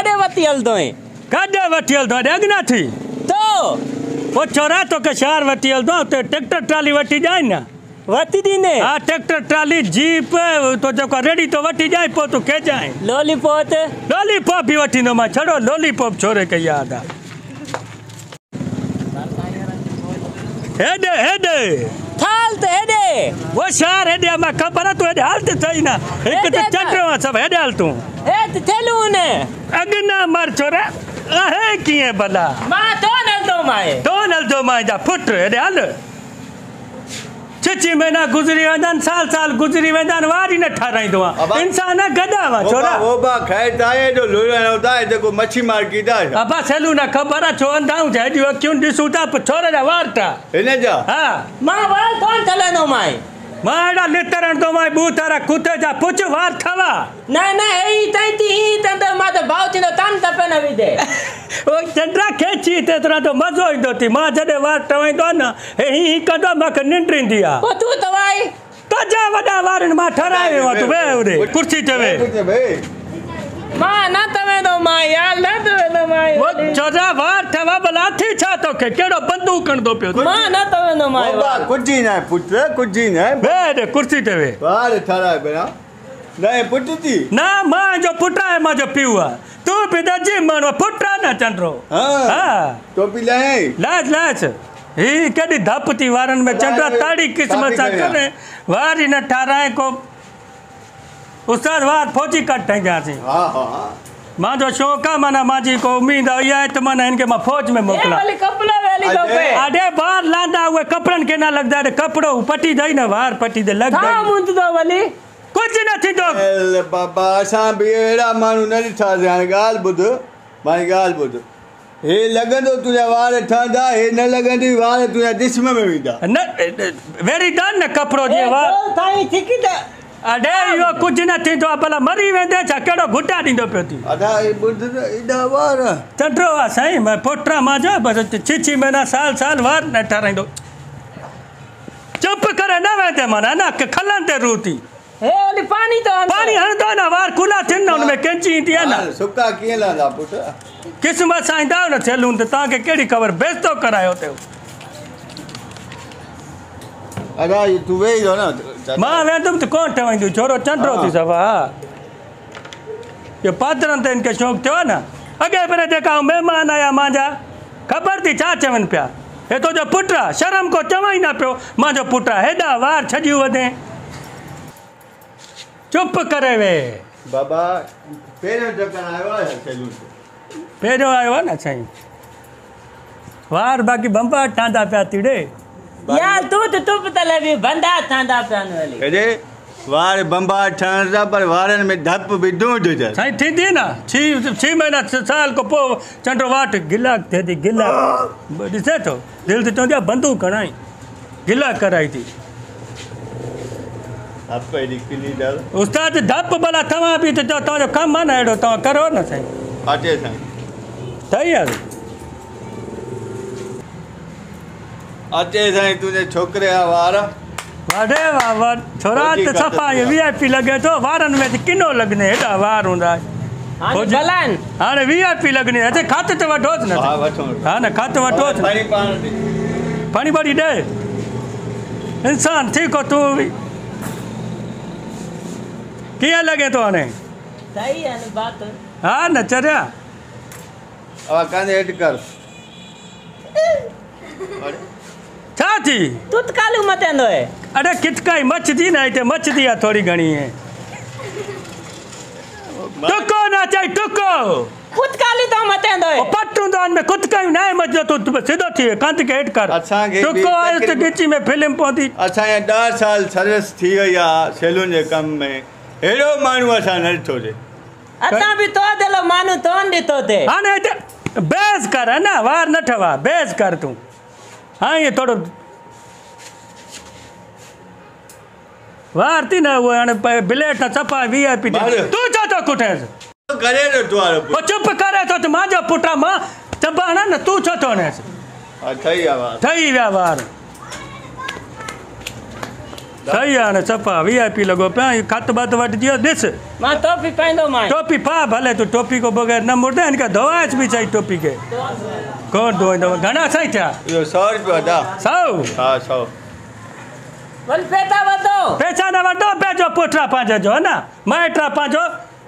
काडे वती हलदो है काडे वठी हलदो अगना थी तो वो छोरा तो के शहर वठी हलदो ते ट्रैक्टर ट्राली वठी जाए ना वती दीने हां ट्रैक्टर ट्राली जीप तो जो रेडी तो वठी जाए पो तो के जाए लॉलीपॉप भी वठी नो मा छड़ो लॉलीपॉप छोरे के याद आ हेडे हेडे थाल ते हेडे वो शहर हेडे मा खबर तो हेडे हाल ते सही ना एक तो चंद्रमा सब हेडे हाल तू ए ते थेलू ने अगना मर छोरा आहे किए भला मा तो नल दो माए जा फुट हेडे हाल 6 महीना गुजरी वेंदन साल गुजरी वेंदन वारी न ठाराइंदो इंसान गदा वा छोरा वो बा खैर ताए जो लोरा होता है देखो मच्छी मार कीदा अबा सेलू ना खबर छो अंदाऊ जाडी क्यों दिसू ता छोरा जा वारता इने जा हां मा वाल कोन चलेनो माए माड़ा लेतरण तो माए बूतारा कुते जा पुछ वार थवा ना एई तैती ही तंद मा तो भावती न तन तपे न विदे ओ चंद्रा खेची ते तरा तो मजो इंदो थी मा जडे वार टवेंदो न ही कदो मक निंड्रिंदी आ ओ तू तवाई तो जा वडा वारन मा ठरावे वा तू वे उरे कुर्सी चवे मा ना तवे दो मा यार ना तवे दो मा वो छोरा वार थवा भला थी छा तो के केड़ो बंदूक कण दो पियो मा ना तवे दो मा कुछ ना पुत्र कुछ ना वे कुर्सी चवे वार ठरा बेरा नहीं पुटती ना मा जो पुटरा है मा जो पियुआ तू पिताजी मन पुटरा ना चंद्रो हां तो पिला है लाज ही कदी धपती वारन में चंद्रा ताड़ी किस्मत सा करे वारी न ठाराए को उस्ताद वार फौजी कट जासी हां हां मां जो शौक है माना माजी को उम्मीद है तो माना इनके मा फौज में मोकला वाली कपड़ा वाली दो पे अरे बाहर लांदा हुए कपड़न के ना लगदा रे कपड़ो पटी दई ना वार पटी दे लग हां मुंद दो वाली कुछ न थी दो एल बाबा सा बेड़ा मानु न था जान गाल बुध माई गाल बुध हे लगंदो तुजा वार ठंडा हे न लगंदी वार तुजा जिस्म में विदा न वेरी डन न कपड़ो जे वार ताई ठीक है अडे यो कुछ न थी तो भला मरी वेंदे छा केड़ो घुटा दींदो पियो थी अदा बुध इडा वार चंद्रो आ सही मैं पोटरा मा जा बस 6 महीना साल वार न ठराइंदो चुप करे न वेंदे माना ना खलन ते रूती हे ओली पानी हणदो ना वार खुला थिन न उनमें कैंची इंदी है ना सुका किए लादा पुट किस्मत साईंदा न सैलून ते ता के केड़ी खबर बेस्तो करायो ते अदा तू वे जो ना मां वेंदुम तो कोन ठवंदू छोरो चंद्रो थी सवा ये पात्रन ते इनके शौक थियो ना अगे पर जेका मेहमान आया मांजा खबर थी चा चवन पिया हे तो जो पुटरा शर्म को चवाई ना पियो मां जो पुटरा हेडा वार छजियो वदे चुप करे वे बाबा पेरे जकन आयो है सैलून पेरो आयो ना सही वार बाकी बंबा टांदा पिया तीड़े यार तू तो तुप तले भी बंदा थांदा पियान वाली अरे वार बंबा ठंडा पर वारन में धप भी दूध जा सही थी ना 6 महीना साल को पो चंद्रो वाट गिला थे थी गिला दिसे तो दिल से तो बंदूक कणाई गिला कराई थी अब पहली किली डाल उस्ताद धप भला तवा भी तो तो कम ना एड़ो तो करो ना सही आटे साईं तैयार आटे साईं तूने छोकरे वार वाडे वाह छोरा तो सफा ये वीआईपी लगे तो वारन में किनो लगने हेडा वार हुंदा हां भलान हां वीआईपी लगने अते खाते तो वठोस ना हां वठो हां ना खाते वठोस पानी बड़ी दे इंसान थी को तू भी किया लगे तो आने सही है ना बात हां न चरिया अब कांदे ऐड कर अरे छा थी तुत कालू मतेंदो है अरे कितकाई मच दी ना इते मच दिया थोड़ी घणी है टुको ना चाहिए टुको कुत काली तो मतेंदो है पट्टू दान में कुतकाई ना मच तो सीधो थी कांत के ऐड कर अच्छा के टुको आयो तो गिची में फिल्म पौंदी अच्छा ये 10 साल सर्विस थी या सैलून जे कम में एड़ो मानू असा न थो दे अता भी तो देलो मानू तो न दितो दे हां ने बेस कर है ना वार न ठवा बेस कर तू हाँ ये थोड़ो वार थी ना वो ब्लेड ना चपा वीआईपी तू चाहतो कुठे करे रे तुआरो वो चुप करे तो मांजो पुटरा मां चबाना ना तू चाहतो ने थई आवाज थई व्या वार सही आहे हाणे सफ़ा VIP लॻो पिया खत बत वठिजी वियो ॾिस मां टोपी पाईंदो मां टोपी पा भले तूं टोपी को बग़ैर न मुड़दे हिनखे धोआइस बि सही टोपी खे कोन धोईंदव घणा साईं थिया इहो 100 रुपया दा 100 हा 100 वरी पेता वधो पैसा न वठो पंहिंजो पुट आहे पंहिंजो जो है न माइट आहे पंहिंजो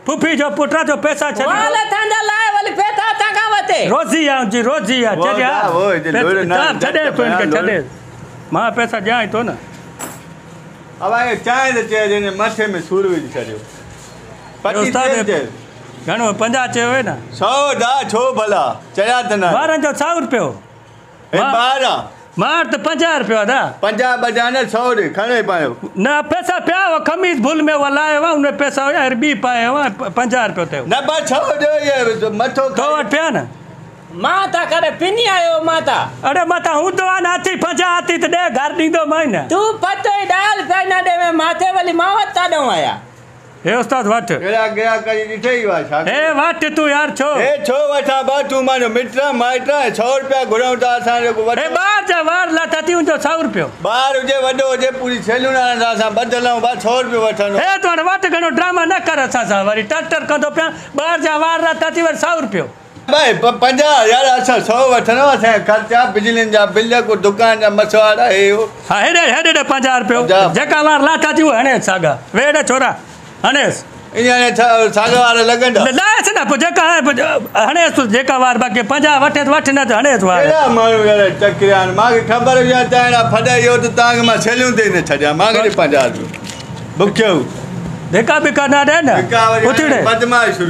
फुफी जो पुट आहे जो पैसा छॾी वाल थांजा लाइ वरी पेता था का वते रोज़ी आहे जी रोज़ी आहे छॾे तूं हिनखे छॾे मां पैसा ॾियां थो न अब आए चांहि त चए हिन मथे में सूर विझी छॾियो पटी चए घणो 50 चयो हुए न 100 दा छो भला चया त न ॿारनि जो 100 रुपयो हे ॿार मार त 50 रुपया दा 50 बजाने 100 ॾे खणे पायो न पैसा पिया हुआ खमीस भुल में वो लायो हुआ उन पैसा हुया ॿी पाए हुआ 50 रुपयो थियो न बस 100 ॾियो ये मथो तो वटि पिया न मां था करे पिनी आयो माता अरे मथा हूंदो आहे न अथी 50 अथी त ॾे घर ॾींदो मां न तू पतो ई डाल पैना ॾे में माथे वली मां वटि ताॾो आया हे उस्ताद वठ केड़ा गया करी ॾिठे ई वा छा हे वठ तूं यार छो हे छो वठा बा तू मानो मित्र माइट 100 रुपया घुरऊं था असां जो वठ हे ॿार जा वार लाथा थी उनजो 100 रुपयो ॿार हुजे वॾो हुजे पूरी सैलून वारनि सां असां बदलऊं बा 100 रुपयो वठंदो हे तू हाणे वठ घणो ड्रामा न कर असां सां वरी टर कंदो पिया ॿार जा वार लाथा थी वरी 100 रुपयो भाई 50 यार असां 100 वठंदो असां ख़र्चा बिजली जा बिल को दुकान जा मसवाड़ा हे हा हेॾे 50 रुपयो जेका वार लाथा थी हणे सागा वेड़े छोरा हणेस इने सागा वार लगंदा लायस न पोइ जेका हणेस तूं जेका वार बाक़ी 50 वठे त वठ न त हणेस वार केड़ा माण्हू यार चकरियान मांखे ख़बर हुजे ताणा फॾाइयो त तव्हांखे मां सैलून ते न छॾियां मांखे 50 रुपयो बुखियो देखा भी करना दे न उथिड़े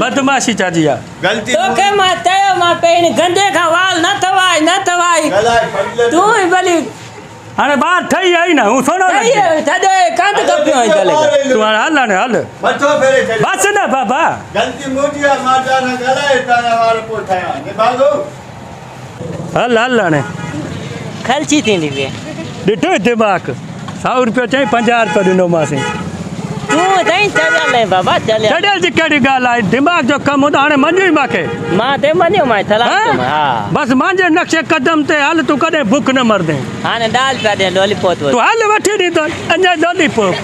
बदमाशी चाची आ गलती तोखे मां चयो मां पहिरीं गंदे खां वाल न थवाई तू ई भली हाणे ॿार ठही आई न हूं सोनो छॾे कंद कपियो चले तूं हाणे हल हाणे हल मथो फेरे छॾ बस न बाबा गलती मोटी आ माता न ॻाल्हाए तारा वार पो ठाया ने भागो हल हाणे ख़र्ची थींदी वे ॾिठो दिमाग़ 100 रुपयो चई 50 रुपया ॾिनोमांसीं तू तई चले बाबा चले चढ़ियल जी कहिड़ी ॻाल्हि आहे दिमाग़ जो कमु हूंदो हाणे मञी मूंखे मां ते मञियो मां थलाक हा बसि मुंहिंजे नक्शे कदम ते हल तूं कॾहिं बुख न मरदे हाणे दाल पिया ॾे लॉलीपॉप तूं हल वठी ॾींदो अञा लॉलीपॉप